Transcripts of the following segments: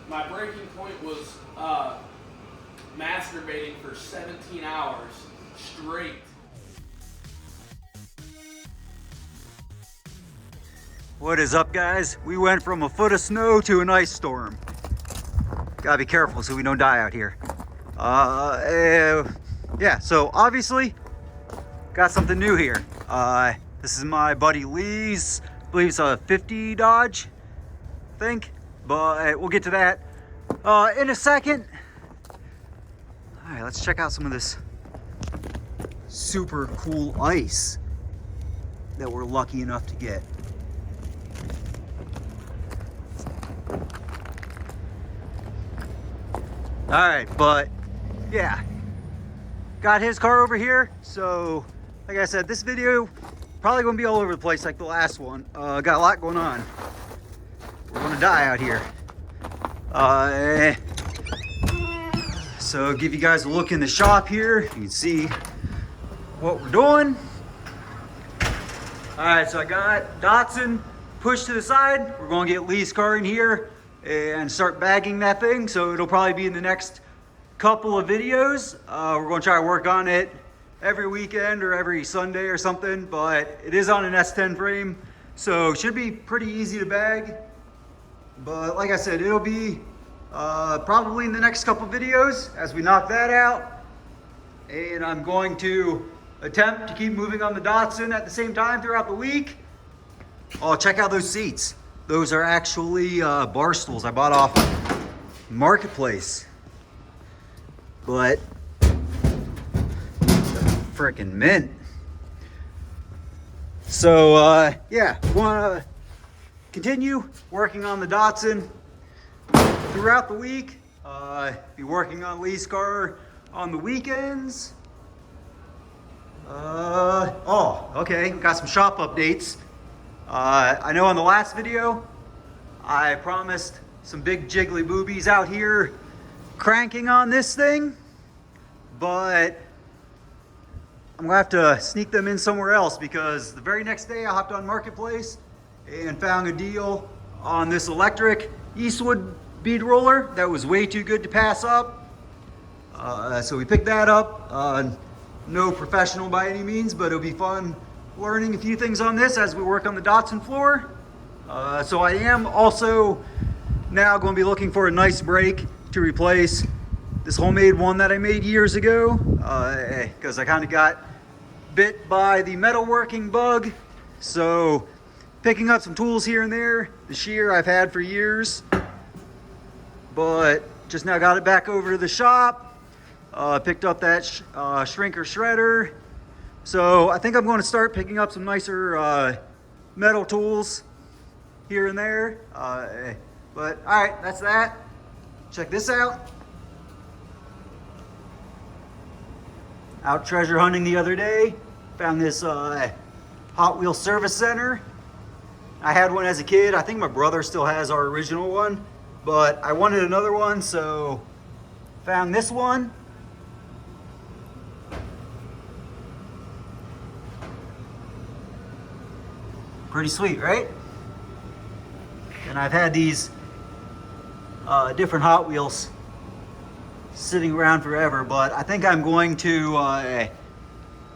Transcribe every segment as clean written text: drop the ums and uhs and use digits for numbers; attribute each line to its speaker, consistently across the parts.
Speaker 1: My breaking point was masturbating for 17 hours straight.
Speaker 2: What is up, guys? We went from a foot of snow to an ice storm. Gotta be careful so we don't die out here. Yeah, so obviously got something new here. This is my buddy Lee's, I believe it's a 50 Dodge, I think, but we'll get to that in a second. All right, let's check out some of this super cool ice that we're lucky enough to get. All right, but yeah, got his car over here. So like I said, this video probably gonna be all over the place like the last one. Got a lot going on. We're gonna die out here. So give you guys a look in the shop here. You can see what we're doing. All right, so I got Datsun pushed to the side. We're gonna get Lee's car in here and start bagging that thing. So it'll probably be in the next couple of videos. We're gonna try to work on it every weekend or every Sunday or something, but it is on an S10 frame, so it should be pretty easy to bag. But like I said, it'll be probably in the next couple of videos as we knock that out. And I'm going to attempt to keep moving on the Datsun at the same time throughout the week. Oh, check out those seats. Those are actually bar stools I bought off Marketplace. But freaking mint. So yeah, we want to continue working on the Datsun throughout the week. Be working on Lee's car on the weekends. Oh, okay, got some shop updates. I know on the last video, I promised some big jiggly boobies out here cranking on this thing, but I'm gonna have to sneak them in somewhere else because the very next day I hopped on Marketplace and found a deal on this electric Eastwood bead roller that was way too good to pass up. So we picked that up. No professional by any means, but it'll be fun learning a few things on this as we work on the Datsun floor. So I am also now going to be looking for a nice brake to replace this homemade one that I made years ago, because I kind of got bit by the metalworking bug. So picking up some tools here and there. The shear I've had for years, but just now got it back over to the shop. Picked up that shrinker shredder. So I think I'm going to start picking up some nicer metal tools here and there. But all right, that's that. Check this out. Out treasure hunting the other day. Found this Hot Wheels service center. I had one as a kid. I think my brother still has our original one, but I wanted another one, so found this one. Pretty sweet, right? And I've had these different Hot Wheels sitting around forever, but I think I'm going to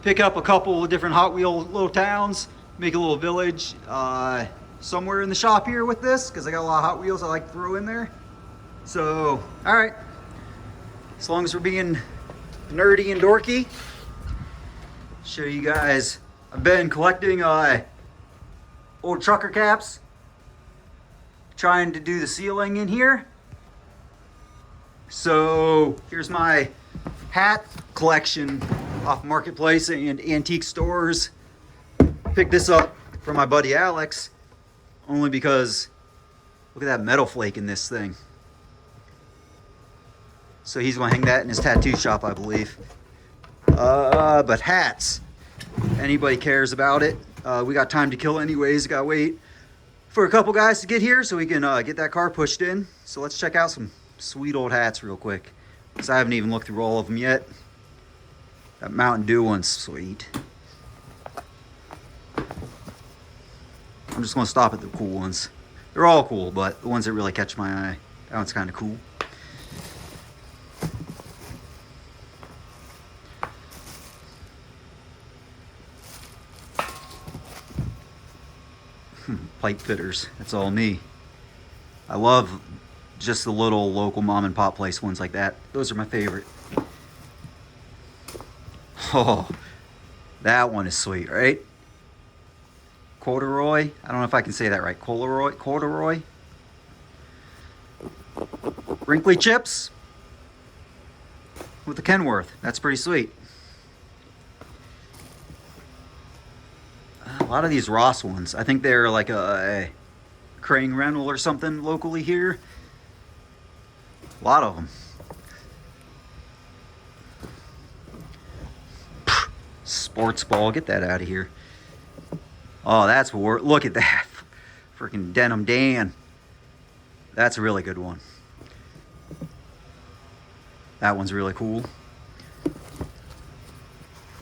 Speaker 2: pick up a couple of different Hot Wheel little towns, make a little village somewhere in the shop here with this, because I got a lot of Hot Wheels I like to throw in there. So, all right, as long as we're being nerdy and dorky, show you guys, I've been collecting old trucker caps, trying to do the ceiling in here. So here's my hat collection off Marketplace and antique stores. Picked this up from my buddy Alex only because look at that metal flake in this thing. So he's gonna hang that in his tattoo shop, I believe. But hats, anybody cares about it. We got time to kill anyways. Gotta wait for a couple guys to get here so we can get that car pushed in. So let's check out some sweet old hats real quick, because I haven't even looked through all of them yet. That Mountain Dew one's sweet. I'm just gonna stop at the cool ones. They're all cool, but the ones that really catch my eye. That one's kind of cool. Pipe fitters. That's all me. I love just the little local mom and pop place ones like that. Those are my favorite. Oh, that one is sweet, right? Corduroy. I don't know if I can say that right. Corduroy. Wrinkly chips with the Kenworth. That's pretty sweet. A lot of these Ross ones. I think they're like a crane rental or something locally here. A lot of them. Sports ball. Get that out of here. Oh, that's what we're... Look at that. Freaking Denim Dan. That's a really good one. That one's really cool. I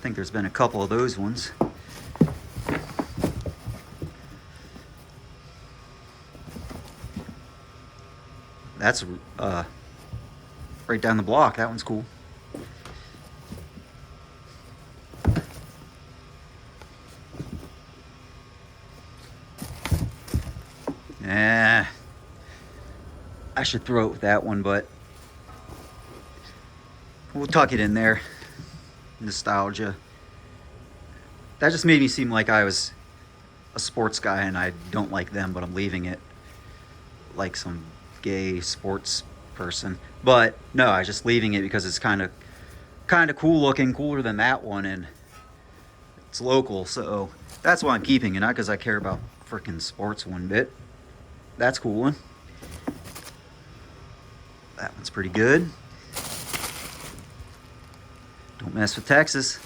Speaker 2: think there's been a couple of those ones. That's right down the block. That one's cool. Yeah, I should throw it with that one, but we'll tuck it in there. Nostalgia. That just made me seem like I was a sports guy and I don't like them, but I'm leaving it like some gay sports person. But no, I was just leaving it because it's kind of cool looking, cooler than that one, and it's local, so that's why I'm keeping it, not because I care about freaking sports one bit. That's a cool one. That one's pretty good. Don't mess with Texas.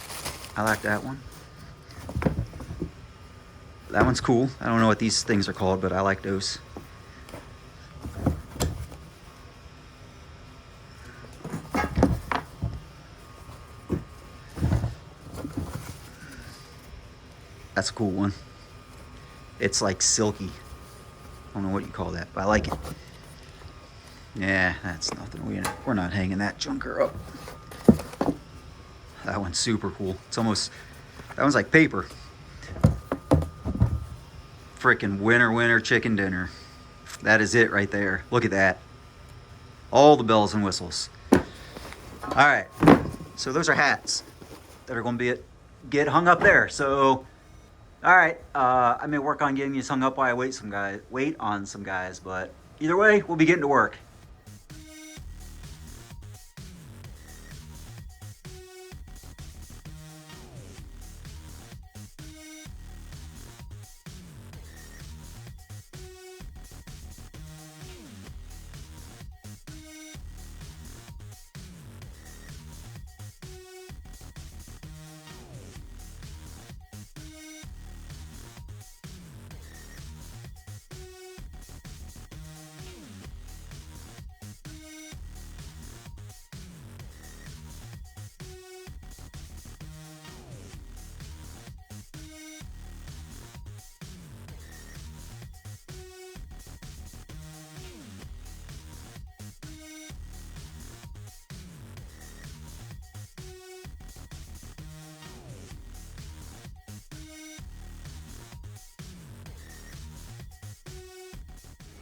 Speaker 2: I like that one. That one's cool. I don't know what these things are called, but I like those. That's a cool one. It's like silky. I don't know what you call that, but I like it. Yeah, that's nothing. We're not hanging that junker up. That one's super cool. It's almost... That one's like paper. Frickin' winter chicken dinner. That is it right there. Look at that. All the bells and whistles. Alright. So those are hats that are going to get hung up there. So... Alright, I may work on getting these hung up while I wait on some guys, but either way, we'll be getting to work.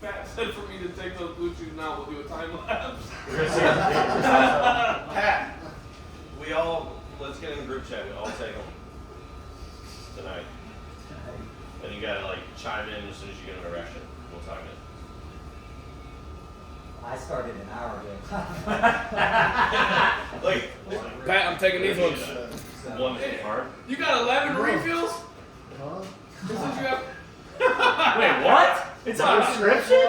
Speaker 1: Pat said for me to take those Bluetooth now, we'll do a time lapse.
Speaker 3: Pat, let's get in the group chat. I'll take them tonight. And you gotta like chime in as soon as you get an erection. We'll time it.
Speaker 4: I started an hour ago.
Speaker 3: Look,
Speaker 1: Pat, I'm taking these ones.
Speaker 3: one hard.
Speaker 1: You got 11 refills?
Speaker 4: Huh?
Speaker 1: This is you have.
Speaker 5: Wait, what? It's on description?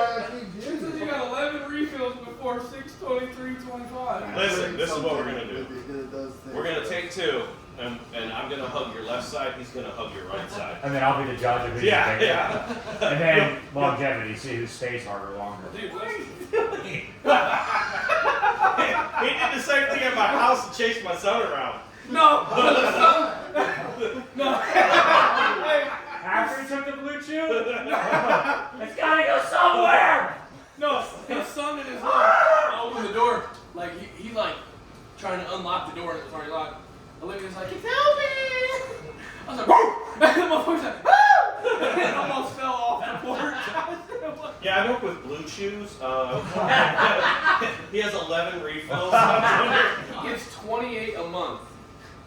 Speaker 1: This is you got 11 refills before 6:23:25.
Speaker 3: Listen, this is what we're gonna do. We're gonna take two, and I'm gonna hug your left side. He's gonna hug your right side.
Speaker 5: And then I'll be the judge of who you
Speaker 3: Yeah,
Speaker 5: pick.
Speaker 3: yeah.
Speaker 5: And then longevity, see who stays harder longer.
Speaker 1: Dude,
Speaker 3: He did the same thing at my house and chased my son around.
Speaker 1: no. No. Hey,
Speaker 5: After he took the blue chew? It's gotta go somewhere!
Speaker 1: no, his son and his wife trying to unlock the door and it was already locked. Olivia's like, it's open! I was like, whoa! And the motherfucker's like, woo! And it almost fell off the porch.
Speaker 3: Yeah, I work with Blue Chews. He has 11 refills.
Speaker 1: He gets 28 a month.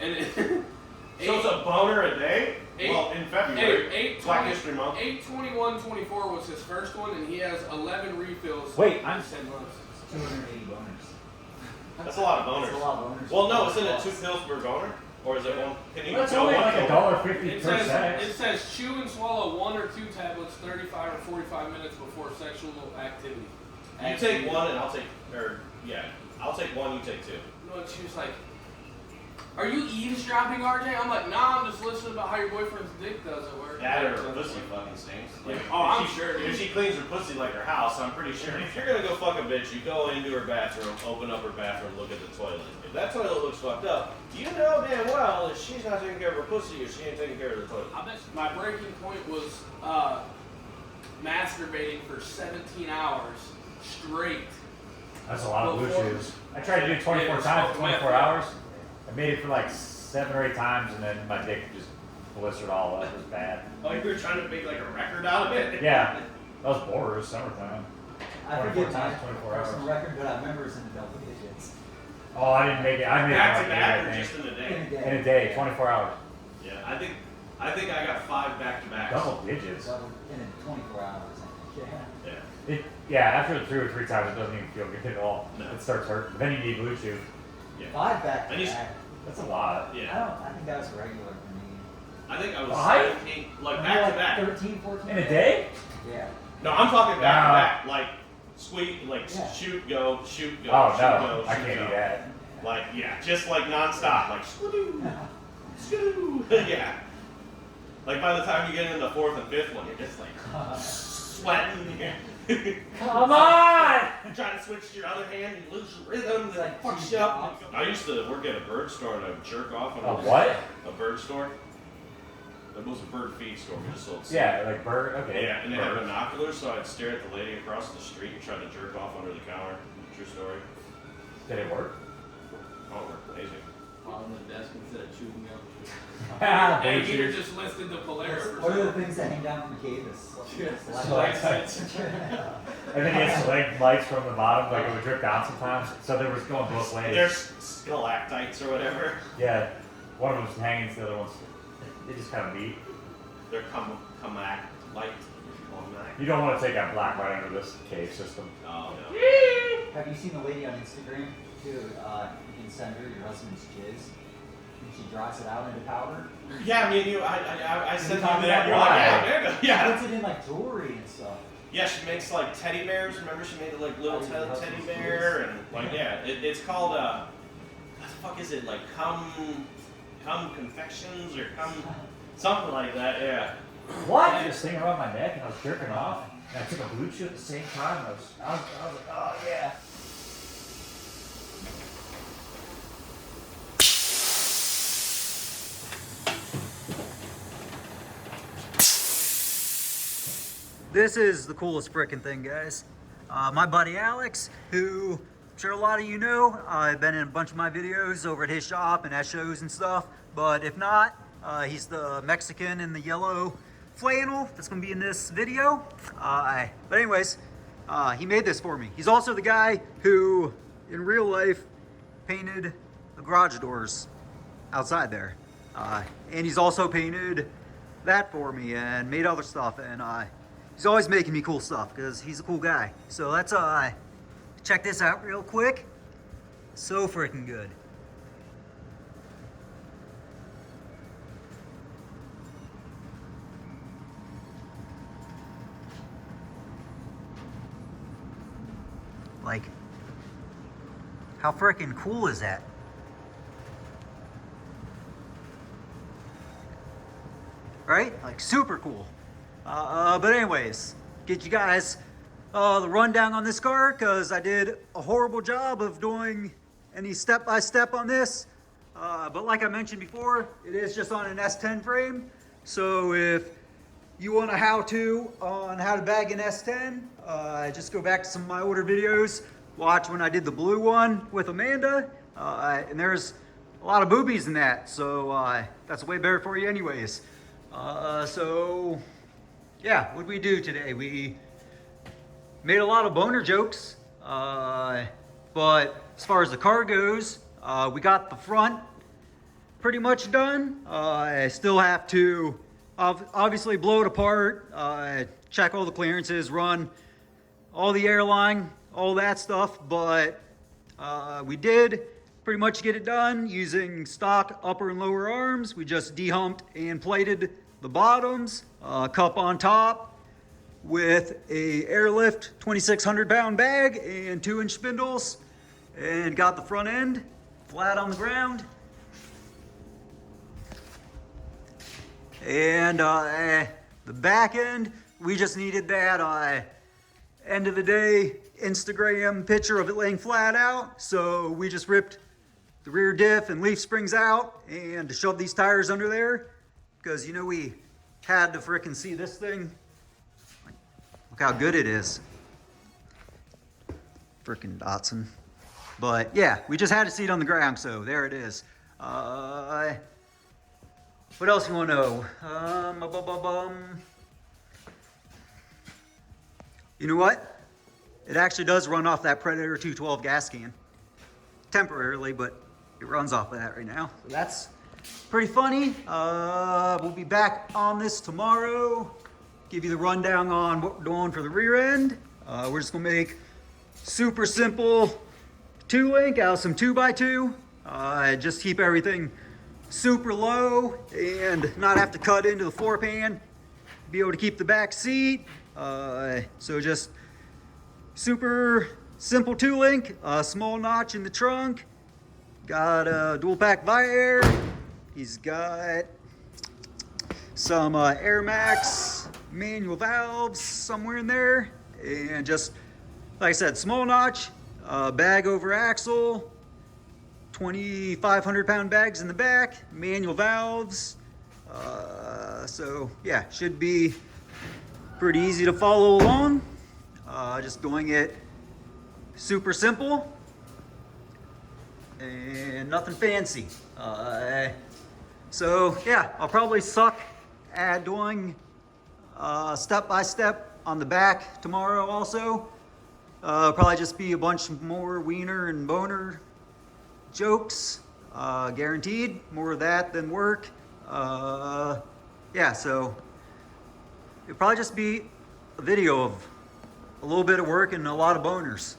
Speaker 1: And it,
Speaker 3: So it's a boner a day? Well, in February, Black History Month.
Speaker 1: 8/21/24 was his first one, and he has 11 refills.
Speaker 5: Wait,
Speaker 1: in
Speaker 5: I'm
Speaker 1: 10 months.
Speaker 4: 280 boners.
Speaker 3: That's a lot of boners.
Speaker 4: That's a lot of boners.
Speaker 3: Well, no, isn't it 2 pills per boner? Or is it one? Can you
Speaker 5: That's
Speaker 3: go
Speaker 5: only
Speaker 3: one
Speaker 5: like
Speaker 3: pill?
Speaker 5: $1.50
Speaker 1: It
Speaker 5: per
Speaker 1: says,
Speaker 5: set.
Speaker 1: it says chew and swallow 1 or 2 tablets 35 or 45 minutes before sexual activity.
Speaker 3: You take one and I'll take, I'll take one, you take 2.
Speaker 1: No, she was like, are you eavesdropping, RJ? I'm like, nah, I'm just listening about how your boyfriend's dick doesn't work.
Speaker 3: That or her pussy fucking stinks. Like,
Speaker 1: Oh, I'm
Speaker 3: if she,
Speaker 1: sure, dude.
Speaker 3: If she cleans her pussy like her house, I'm pretty sure. If you're gonna go fuck a bitch, you go into her bathroom, open up her bathroom, look at the toilet. If that toilet looks fucked up, you know damn well if she's not taking care of her pussy or she ain't taking care of the toilet.
Speaker 1: I bet you my breaking point was masturbating for 17 hours straight.
Speaker 5: That's a lot of Blue
Speaker 1: Before-
Speaker 5: Chews. I tried to do it 24
Speaker 1: Yeah,
Speaker 5: times in 24
Speaker 1: yeah.
Speaker 5: hours. I made it for like 7 or 8 times, and then my dick just blistered all up. It was bad.
Speaker 3: Oh, you were trying to make like a record out of it?
Speaker 5: Yeah, that was bored. It was summertime.
Speaker 4: I
Speaker 5: 24
Speaker 4: forget my
Speaker 5: times, 24
Speaker 4: personal
Speaker 5: hours.
Speaker 4: record, but I remember it's in the double digits.
Speaker 5: Oh, I didn't make it. I made it
Speaker 3: Back
Speaker 5: like
Speaker 3: to
Speaker 5: 8,
Speaker 3: back
Speaker 5: I
Speaker 3: or
Speaker 5: think.
Speaker 3: just in a
Speaker 4: In
Speaker 3: day?
Speaker 5: In a day, 24 hours.
Speaker 3: Yeah, I think I got 5 back to backs.
Speaker 5: Double digits.
Speaker 4: Double in 24 hours, I think. Yeah.
Speaker 3: Yeah.
Speaker 5: After 2 or 3 times, it doesn't even feel good at all.
Speaker 3: No.
Speaker 5: It starts hurting. But then you need Blue Chew.
Speaker 3: Yeah.
Speaker 4: 5 back to
Speaker 3: And he's-
Speaker 4: back.
Speaker 5: That's a lot.
Speaker 3: Yeah.
Speaker 4: I think that was regular for me.
Speaker 3: I think I was
Speaker 5: 5?
Speaker 3: 17, like
Speaker 4: Maybe
Speaker 3: back to back.
Speaker 4: 13, 14.
Speaker 5: In a day?
Speaker 4: Yeah.
Speaker 3: No, I'm talking back
Speaker 5: No.
Speaker 3: to back. Like squeak, like
Speaker 4: Yeah.
Speaker 3: shoot, go, shoot, go,
Speaker 5: Oh
Speaker 3: shoot,
Speaker 5: no,
Speaker 3: go,
Speaker 5: I
Speaker 3: shoot,
Speaker 5: can't
Speaker 3: go.
Speaker 5: do that.
Speaker 3: Like yeah, just like nonstop, like skidoo, skidoo. Yeah. Like by the time you get into the 4th and 5th one, you're just like sweating.
Speaker 5: Come on!
Speaker 3: Trying to switch to your other hand, you lose your rhythm,
Speaker 4: It's
Speaker 3: and
Speaker 4: like
Speaker 3: fucks
Speaker 4: two
Speaker 3: you up.
Speaker 4: jobs.
Speaker 3: I used to work at a bird store and I'd jerk off on
Speaker 5: A what?
Speaker 3: A bird store. It was a bird feed store. We just sold seed.
Speaker 5: Yeah, like bird. Okay.
Speaker 3: Yeah, and they had
Speaker 5: bird.
Speaker 3: binoculars, so I'd stare at the lady across the street and try to jerk off under the counter. True story.
Speaker 5: Did it work?
Speaker 3: Oh, it worked amazing.
Speaker 1: On the desk instead of chewing gum.
Speaker 5: Ah,
Speaker 1: Hey,
Speaker 5: Blue
Speaker 1: Peter
Speaker 5: Chews.
Speaker 1: just listed the Polaris. for
Speaker 4: What are the
Speaker 1: something.
Speaker 4: things that hang down from the cave?
Speaker 5: Stalactites. And then he had stalagmites from the bottom, like it would drip down sometimes. So there was going both ways.
Speaker 3: There's stalactites or whatever.
Speaker 5: Yeah, one of them's hanging, the other one's. They just kind of beat.
Speaker 3: They're light.
Speaker 5: You don't want to take out black right under this cave system.
Speaker 3: Oh no.
Speaker 4: Have you seen the lady on Instagram? Too? You can send her your husband's jizz, and she dries it out into powder.
Speaker 3: Yeah, me and you. I
Speaker 4: Did
Speaker 3: sent
Speaker 4: you
Speaker 3: you
Speaker 4: talk
Speaker 3: that.
Speaker 4: about
Speaker 3: You're
Speaker 5: why?
Speaker 3: like, yeah, there you go.
Speaker 4: She
Speaker 3: Yeah.
Speaker 4: puts it in like jewelry and stuff.
Speaker 3: Yeah, she makes like teddy bears. Remember, she made like little
Speaker 4: Oh, your
Speaker 3: teddy
Speaker 4: husband's
Speaker 3: bear
Speaker 4: jizz.
Speaker 3: and like yeah. It's called what the fuck is it? Like cum confections or cum something like that. Yeah.
Speaker 5: What? I had this thing around my neck and I was jerking off. And I took a Blue Chew at the same time. I was like, oh yeah.
Speaker 2: This is the coolest frickin' thing, guys. My buddy Alex, who I'm sure a lot of you know, I've been in a bunch of my videos over at his shop and at shows and stuff. But if not, he's the Mexican in the yellow flannel that's gonna be in this video. But anyways, he made this for me. He's also the guy who, in real life, painted the garage doors outside there. And he's also painted that for me and made other stuff. And he's always making me cool stuff because he's a cool guy. So let's check this out real quick. So freaking good. Like, how freaking cool is that? Right? Like super cool. But anyways, get you guys the rundown on this car because I did a horrible job of doing any step-by-step on this. But like I mentioned before, it is just on an S10 frame. So if you want a how-to on how to bag an S10, just go back to some of my older videos. Watch when I did the blue one with Amanda. and there's a lot of boobies in that, so that's way better for you anyways. So yeah, what did we do today? We made a lot of boner jokes, but as far as the car goes, we got the front pretty much done. I still have to obviously blow it apart, check all the clearances, run all the airline, all that stuff, but we did pretty much get it done using stock upper and lower arms. We just dehumped and plated the bottoms, cup on top with a airlift 2,600 pound bag and 2-inch spindles, and got the front end flat on the ground. And the back end, we just needed that end of the day Instagram picture of it laying flat out. So we just ripped the rear diff and leaf springs out and shoved these tires under there, because you know we had to frickin' see this thing. Look how good it is. Frickin' Datsun. But yeah, we just had to see it on the ground, so there it is. What else you want to know? You know what? It actually does run off that Predator 212 gas can. Temporarily, but it runs off of that right now. So that's pretty funny. We'll be back on this tomorrow. Give you the rundown on what we're doing for the rear end. We're just going to make super simple 2-link out of some 2x2. Just keep everything super low and not have to cut into the floor pan. Be able to keep the back seat. So just super simple 2-link, small notch in the trunk. Got a dual pack Vire. He's got some Air Max manual valves somewhere in there. And just, like I said, small notch, bag over axle, 2,500 pound bags in the back, manual valves. So yeah, should be pretty easy to follow along. Just doing it super simple and nothing fancy. So yeah, I'll probably suck at doing step by step on the back tomorrow also. Probably just be a bunch more wiener and boner jokes, guaranteed. More of that than work. Yeah, so it'll probably just be a video of a little bit of work and a lot of boners.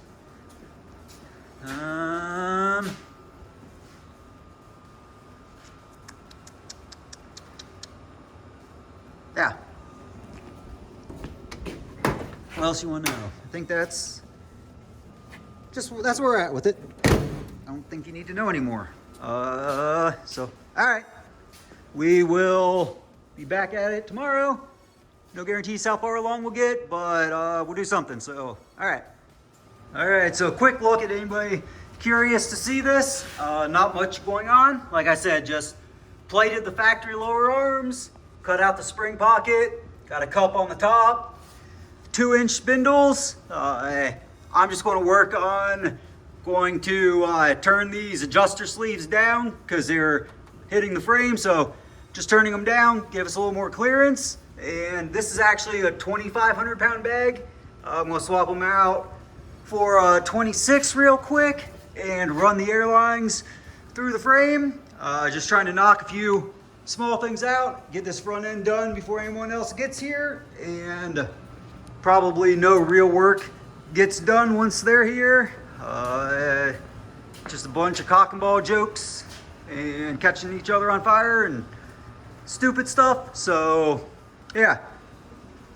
Speaker 2: Yeah. What else you want to know? I think that's where we're at with it. I don't think you need to know anymore. So, all right. We will be back at it tomorrow. No guarantees how far along we'll get, but we'll do something. So, all right. All right, so quick look at anybody curious to see this. Not much going on. Like I said, just plated the factory lower arms, cut out the spring pocket, got a cup on the top, 2-inch spindles. I'm just going to work on turn these adjuster sleeves down because they're hitting the frame. So just turning them down, give us a little more clearance. And this is actually a 2,500 pound bag. I'm going to swap them out for a 26 real quick and run the airlines through the frame. Just trying to knock a few small things out, get this front end done before anyone else gets here, and probably no real work gets done once they're here. Just a bunch of cock and ball jokes and catching each other on fire and stupid stuff. So yeah,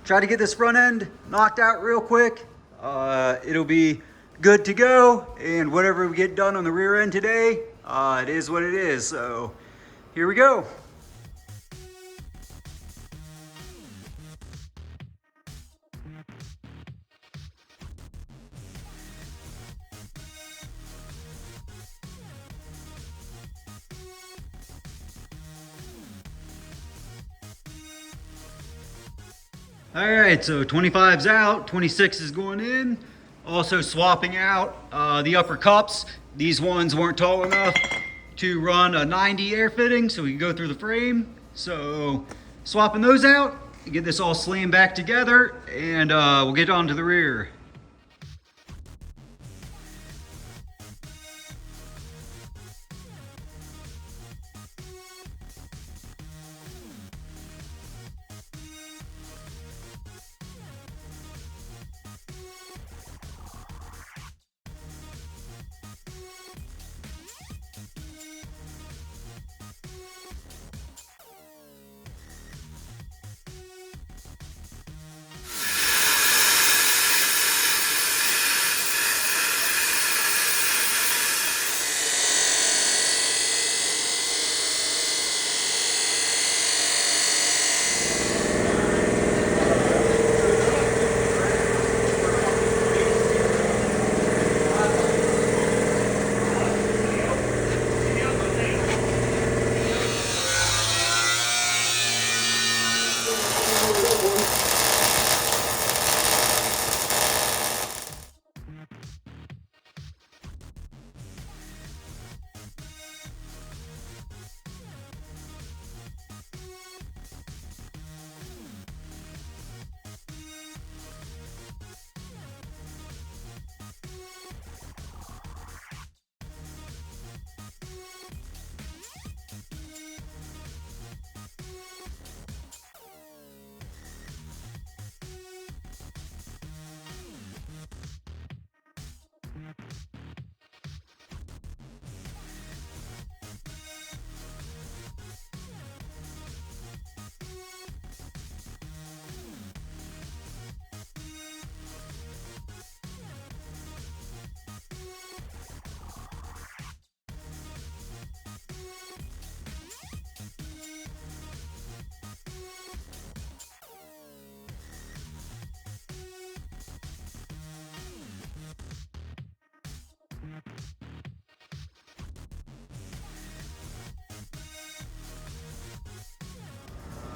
Speaker 2: try to get this front end knocked out real quick. It'll be good to go, and whatever we get done on the rear end today, it is what it is. So here we go. All right, so 25's out, 26 is going in. Also swapping out the upper cups These ones weren't tall enough to run a 90 air fitting, so we can go through the frame. So swapping those out, get this all slammed back together, and we'll get on to the rear.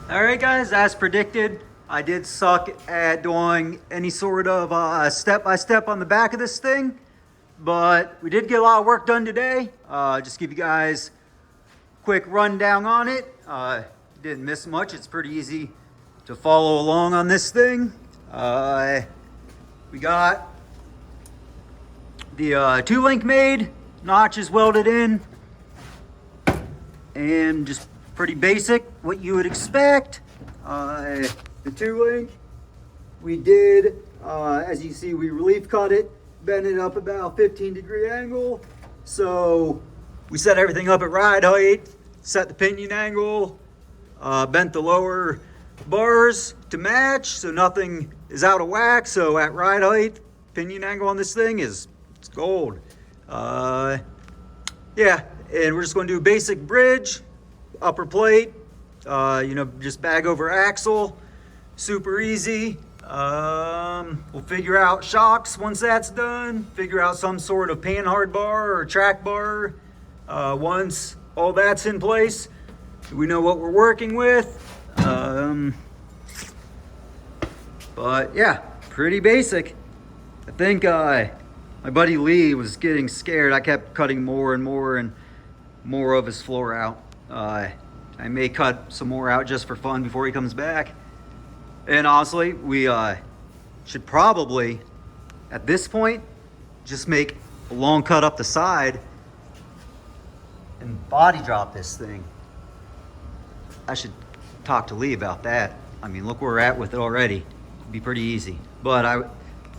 Speaker 2: All right, guys, as predicted, I did suck at doing any sort of step-by-step on the back of this thing, but we did get a lot of work done today. Just give you guys a quick rundown on it. Didn't miss much. It's pretty easy to follow along on this thing. We got the two-link made, notches welded in, and just pretty basic, what you would expect. The two-link, we did, as you see, we relief cut it, bent it up about 15-degree angle. So we set everything up at ride height, set the pinion angle, bent the lower bars to match so nothing is out of whack. So at ride height, pinion angle on this thing it's gold. Yeah, and we're just going to do a basic bridge, upper plate, just bag over axle, super easy. We'll figure out shocks once that's done, figure out some sort of panhard bar or track bar. Once all that's in place, we know what we're working with. But yeah, pretty basic. I think my buddy Lee was getting scared. I kept cutting more and more and more of his floor out. I may cut some more out just for fun before he comes back. And honestly, we should probably, at this point, just make a long cut up the side and body drop this thing. I should talk to Lee about that. I mean, look where we're at with it already. It'd be pretty easy. But I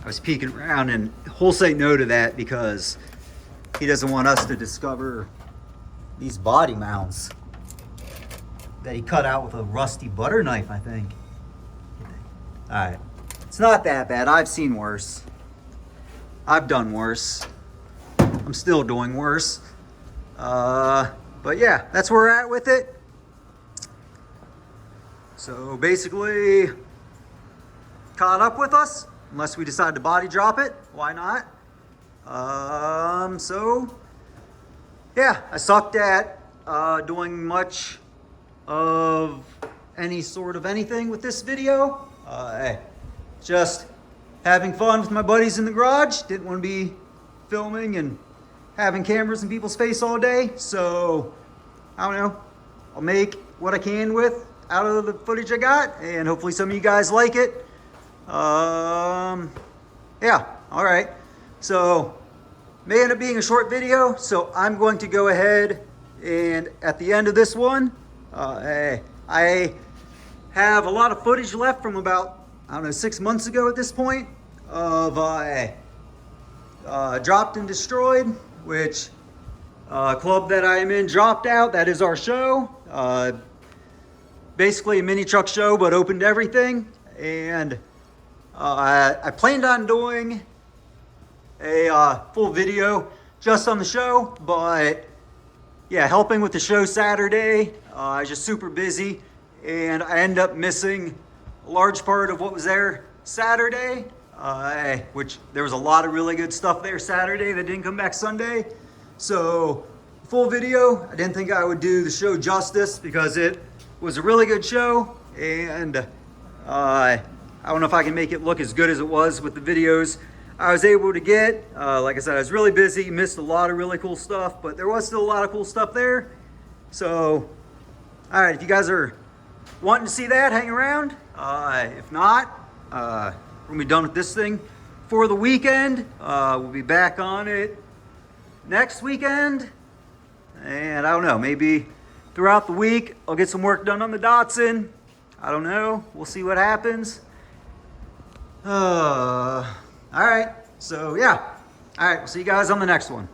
Speaker 2: was peeking around, and he'll say no to that because he doesn't want us to discover these body mounts that he cut out with a rusty butter knife, I think. All right, it's not that bad. I've seen worse. I've done worse. I'm still doing worse. But yeah, that's where we're at with it. So basically, caught up with us, unless we decide to body drop it. Why not? So yeah, I sucked at doing much of any sort of anything with this video. Just having fun with my buddies in the garage. Didn't want to be filming and having cameras in people's face all day. So, I don't know. I'll make what I can with out of the footage I got, and hopefully some of you guys like it. Yeah, all right. So, may end up being a short video, so I'm going to go ahead and at the end of this one, I have a lot of footage left from about, I don't know, 6 months ago at this point of Dropped and Destroyed, which club that I am in dropped out. That is our show. Basically a mini truck show, but open to everything. And I planned on doing a full video just on the show, but yeah, helping with the show Saturday, I was just super busy, and I ended up missing a large part of what was there Saturday, which there was a lot of really good stuff there Saturday that didn't come back Sunday. So full video, I didn't think I would do the show justice because it was a really good show, and I don't know if I can make it look as good as it was with the videos I was able to get. Like I said, I was really busy, missed a lot of really cool stuff, but there was still a lot of cool stuff there. So, all right, if you guys are wanting to see that, hang around. If not, we're gonna be done with this thing for the weekend. We'll be back on it next weekend. And I don't know, maybe throughout the week, I'll get some work done on the Datsun. I don't know, we'll see what happens. All right, so yeah. All right, we'll see you guys on the next one.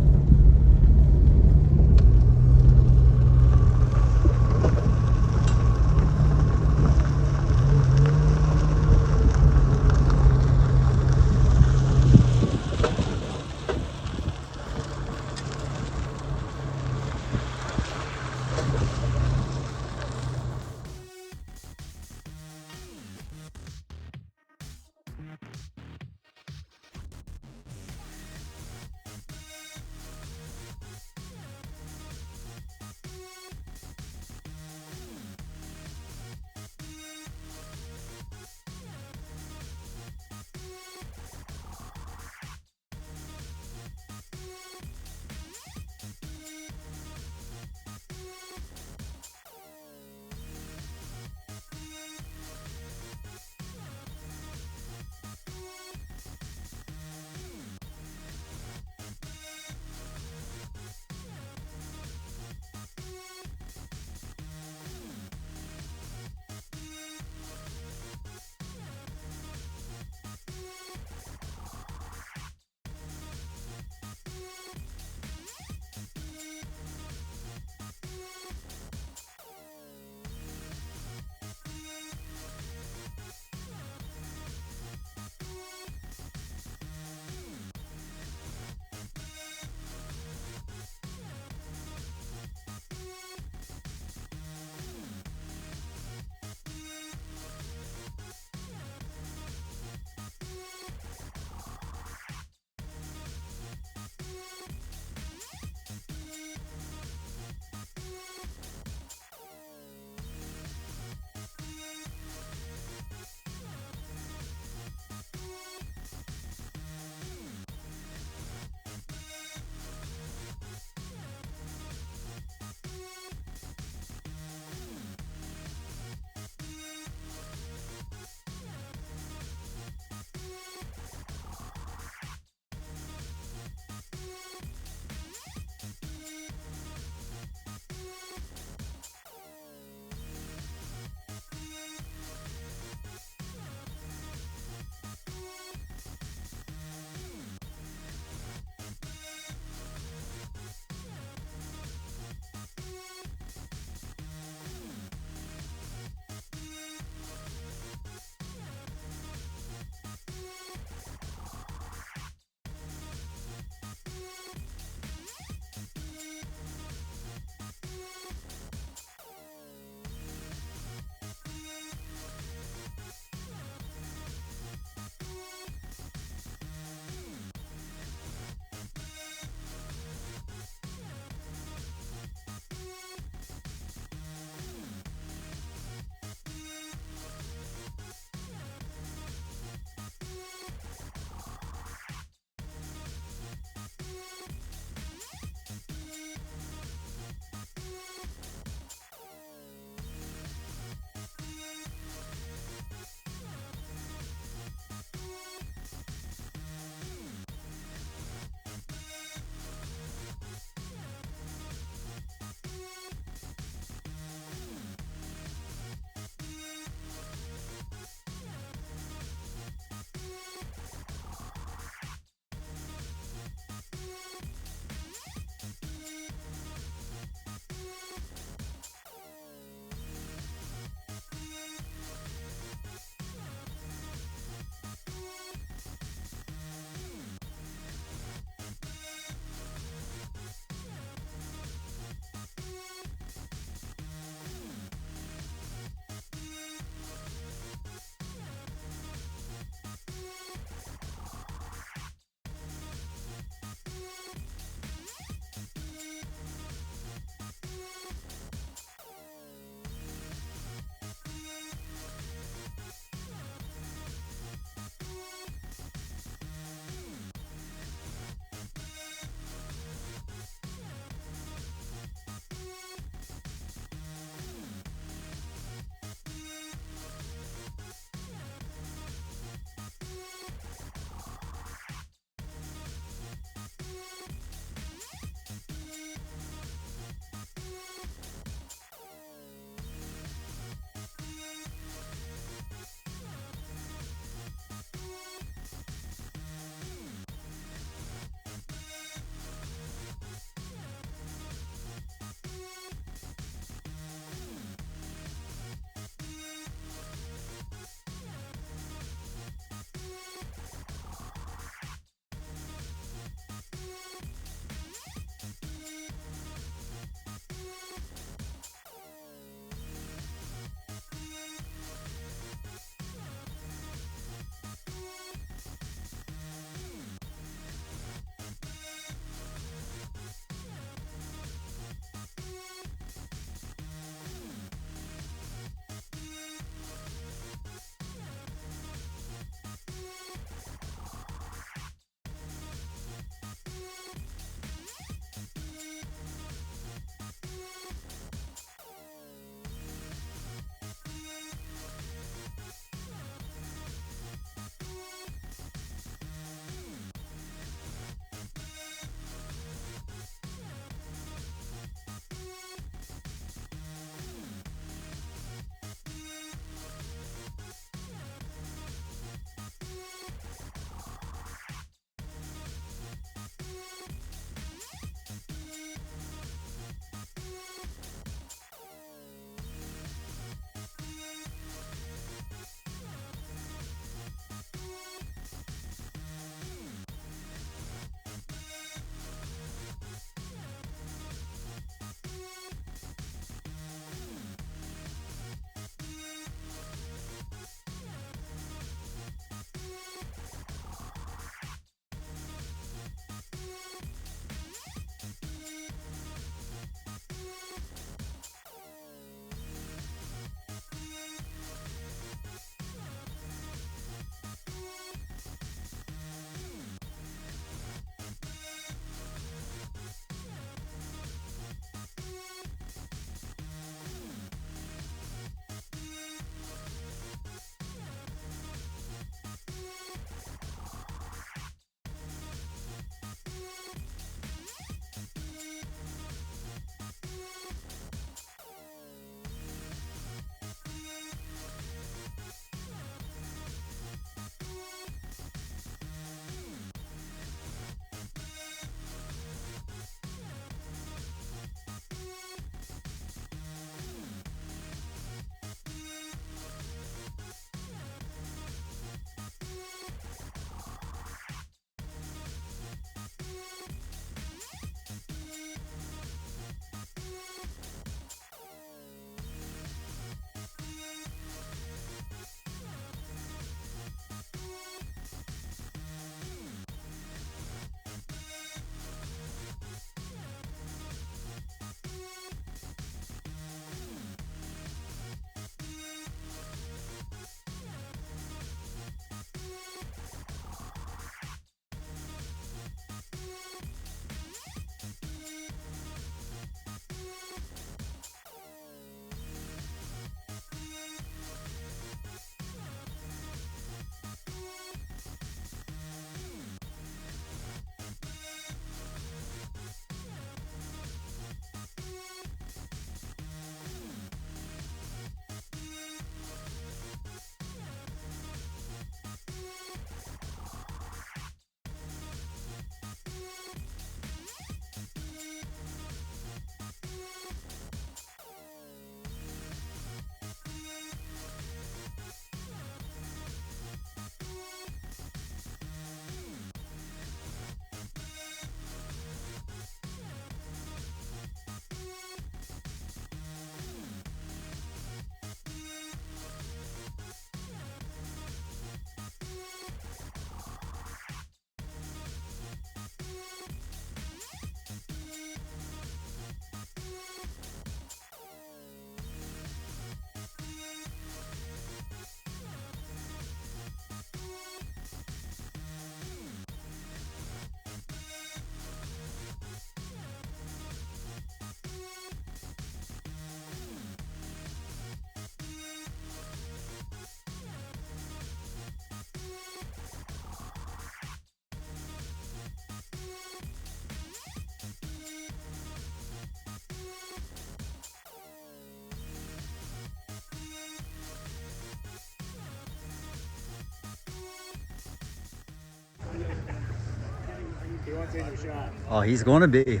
Speaker 2: Oh, he's going to be.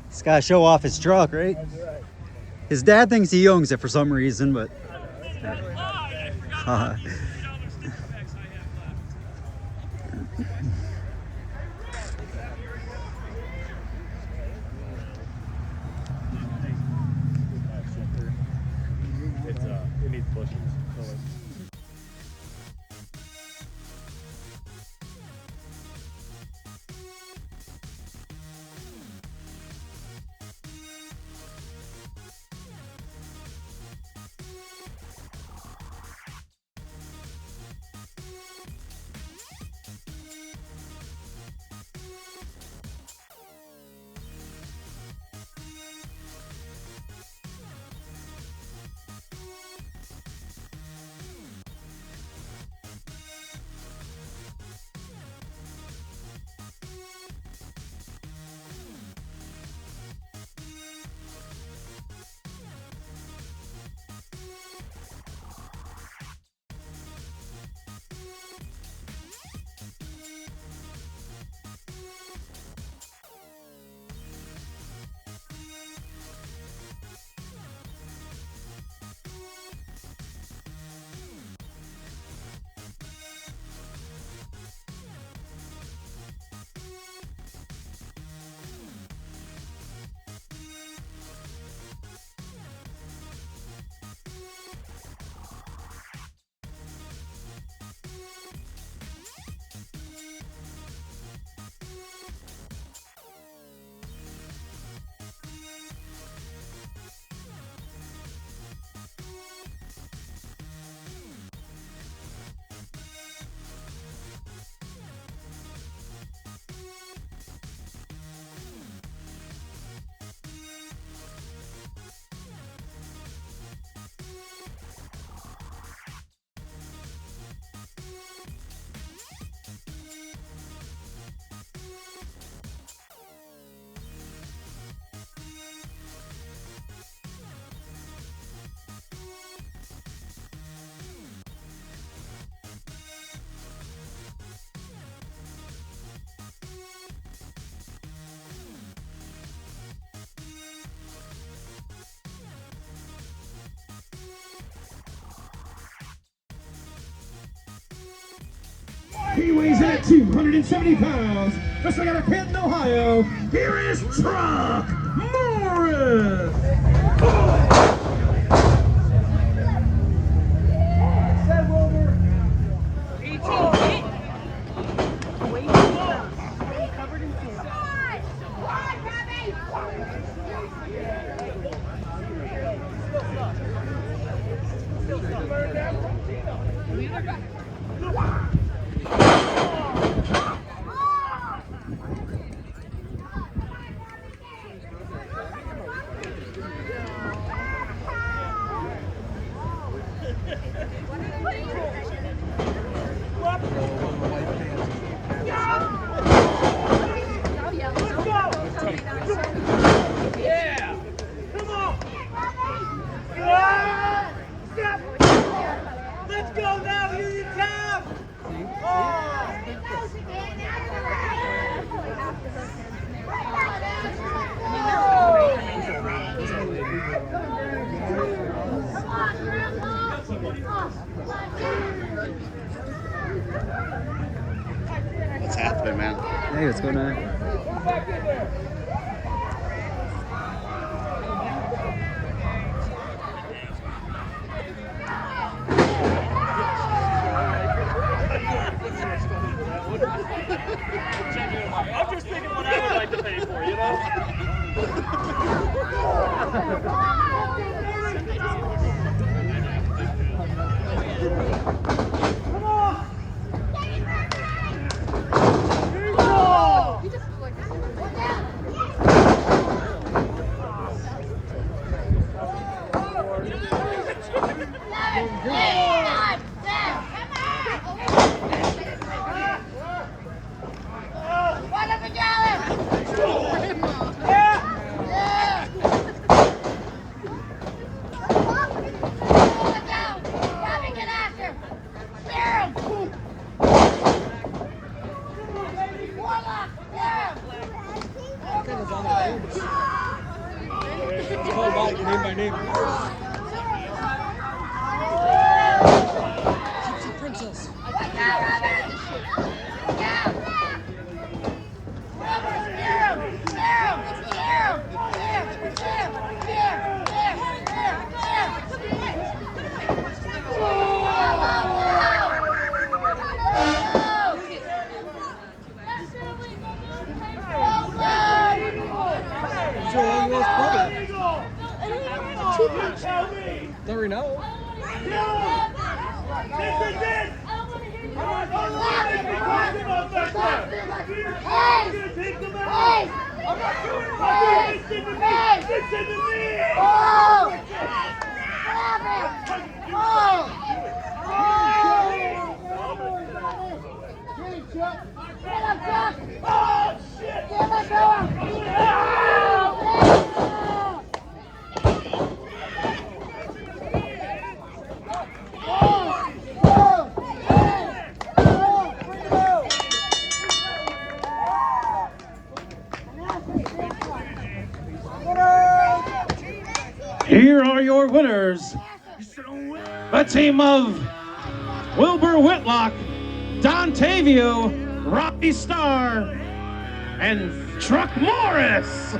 Speaker 2: He's got to show off his truck, right? His dad thinks he owns it for some reason, but...
Speaker 5: It needs bushes.
Speaker 6: He weighs in at 270 pounds. Just like out of Canton, Ohio, here is Truck Morris.
Speaker 7: What's happening, man?
Speaker 2: Hey, what's going on?
Speaker 6: I'm just thinking what I would like to pay for, you know? Come on! Here you go! tell me.
Speaker 1: Don't we know?
Speaker 6: This is it. I want to about that.
Speaker 8: Hey!
Speaker 6: I'm gonna take them out.
Speaker 8: Hey!
Speaker 6: I'm not doing it. Listen to me.
Speaker 8: Hey!
Speaker 6: Listen to me.
Speaker 8: Oh! Stop it! Oh! Oh! Get him, Chuck! Get him, Chuck!
Speaker 6: Oh shit!
Speaker 8: Give it to him!
Speaker 6: Here are your winners. A team of Wilbur Whitlock, Don Tavio, Rocky Starr, and Truck Morris.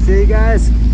Speaker 2: See you guys.